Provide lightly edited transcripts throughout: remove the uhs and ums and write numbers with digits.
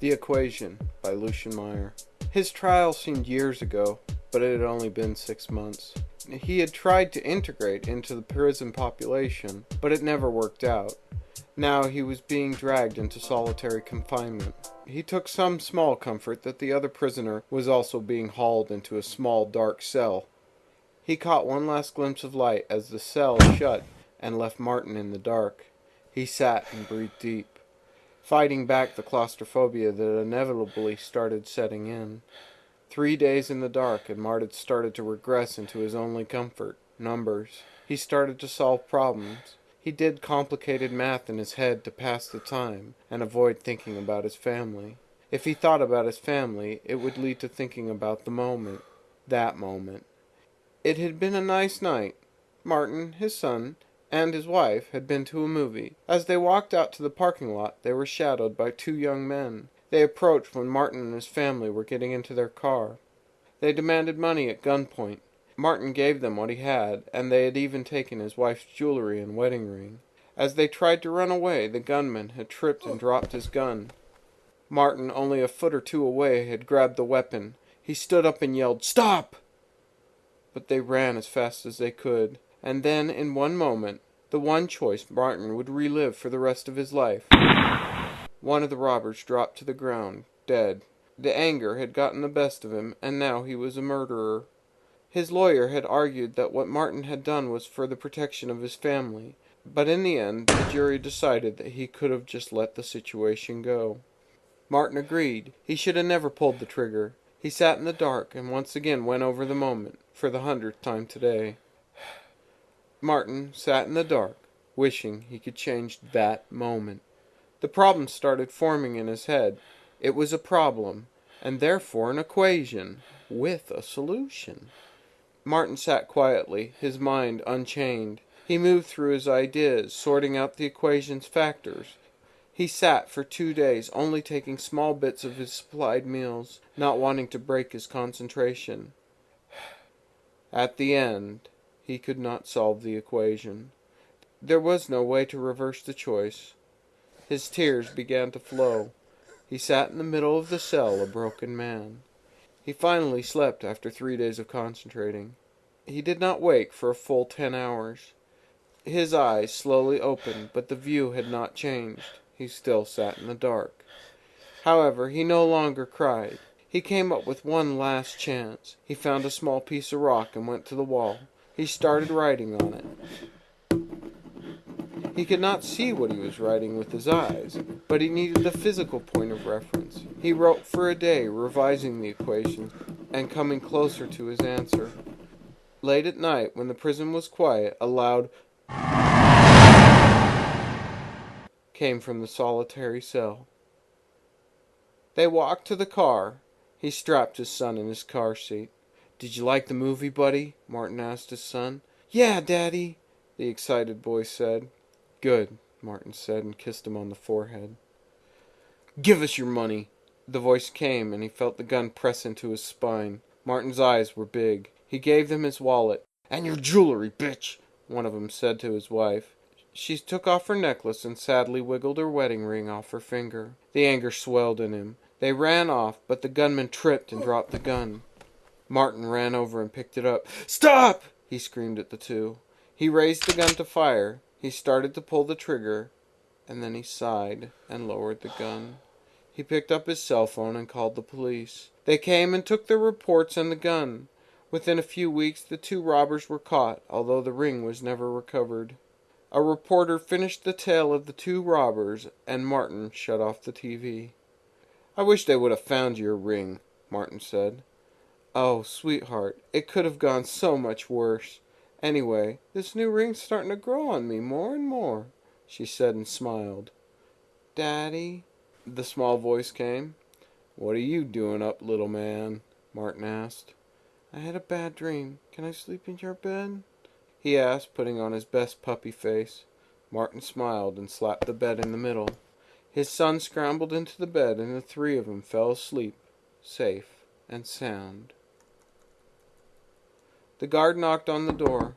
The Equation by Lucien Maier. His trial seemed years ago, but it had only been 6 months. He had tried to integrate into the prison population, but it never worked out. Now he was being dragged into solitary confinement. He took some small comfort that the other prisoner was also being hauled into a small, dark cell. He caught one last glimpse of light as the cell shut and left Martin in the dark. He sat and breathed deep, fighting back the claustrophobia that inevitably started setting in. 3 days in the dark, and Martin started to regress into his only comfort, numbers. He started to solve problems. He did complicated math in his head to pass the time and avoid thinking about his family. If he thought about his family, it would lead to thinking about the moment. That moment. It had been a nice night. Martin, his son, and his wife had been to a movie. As they walked out to the parking lot, they were shadowed by 2 young men. They approached when Martin and his family were getting into their car. They demanded money at gunpoint. Martin gave them what he had, and they had even taken his wife's jewelry and wedding ring. As they tried to run away, the gunman had tripped and dropped his gun. Martin, only a foot or 2 away, had grabbed the weapon. He stood up and yelled, "Stop!" But they ran as fast as they could. And then, in one moment, the one choice Martin would relive for the rest of his life. One of the robbers dropped to the ground, dead. The anger had gotten the best of him, and now he was a murderer. His lawyer had argued that what Martin had done was for the protection of his family, but in the end, the jury decided that he could have just let the situation go. Martin agreed. He should have never pulled the trigger. He sat in the dark and once again went over the moment, for the 100th time today. Martin sat in the dark, wishing he could change that moment. The problem started forming in his head. It was a problem, and therefore an equation, with a solution. Martin sat quietly, his mind unchained. He moved through his ideas, sorting out the equation's factors. He sat for 2 days, only taking small bits of his supplied meals, not wanting to break his concentration. At the end, he could not solve the equation. There was no way to reverse the choice. His tears began to flow. He sat in the middle of the cell, a broken man. He finally slept after 3 days of concentrating. He did not wake for a full 10 hours. His eyes slowly opened, but the view had not changed. He still sat in the dark. However, he no longer cried. He came up with one last chance. He found a small piece of rock and went to the wall. He started writing on it. He could not see what he was writing with his eyes, but he needed the physical point of reference. He wrote for a day, revising the equation and coming closer to his answer. Late at night, when the prison was quiet, a loud came from the solitary cell. They walked to the car. He strapped his son in his car seat. "Did you like the movie, buddy?" Martin asked his son. "Yeah, Daddy," the excited boy said. "Good," Martin said and kissed him on the forehead. "Give us your money." The voice came, and he felt the gun press into his spine. Martin's eyes were big. He gave them his wallet. "And your jewelry, bitch," one of them said to his wife. She took off her necklace and sadly wiggled her wedding ring off her finger. The anger swelled in him. They ran off, but the gunman tripped and dropped the gun. Martin ran over and picked it up. "Stop!" he screamed at the 2. He raised the gun to fire. He started to pull the trigger, and then he sighed and lowered the gun. He picked up his cell phone and called the police. They came and took their reports and the gun. Within a few weeks, the 2 robbers were caught, although the ring was never recovered. A reporter finished the tale of the 2 robbers, and Martin shut off the TV. "I wish they would have found your ring," Martin said. "Oh, sweetheart, it could have gone so much worse. Anyway, this new ring's starting to grow on me more and more," she said and smiled. "Daddy?" the small voice came. "What are you doing up, little man?" Martin asked. "I had a bad dream. Can I sleep in your bed?" he asked, putting on his best puppy face. Martin smiled and slapped the bed in the middle. His son scrambled into the bed, and the 3 of them fell asleep, safe and sound. The guard knocked on the door.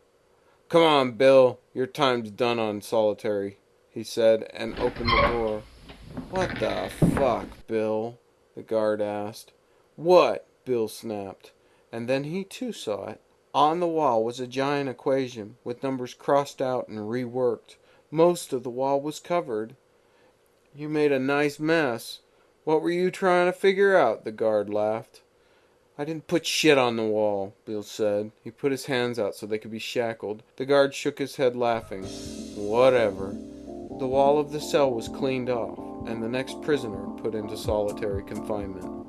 "Come on, Bill, your time's done on solitary," he said, and opened the door. "What the fuck, Bill?" the guard asked. "What?" Bill snapped. And then he too saw it. On the wall was a giant equation, with numbers crossed out and reworked. Most of the wall was covered. "You made a nice mess. What were you trying to figure out?" the guard laughed. "I didn't put shit on the wall," Bill said. He put his hands out so they could be shackled. The guard shook his head, laughing. "Whatever." The wall of the cell was cleaned off, and the next prisoner put into solitary confinement.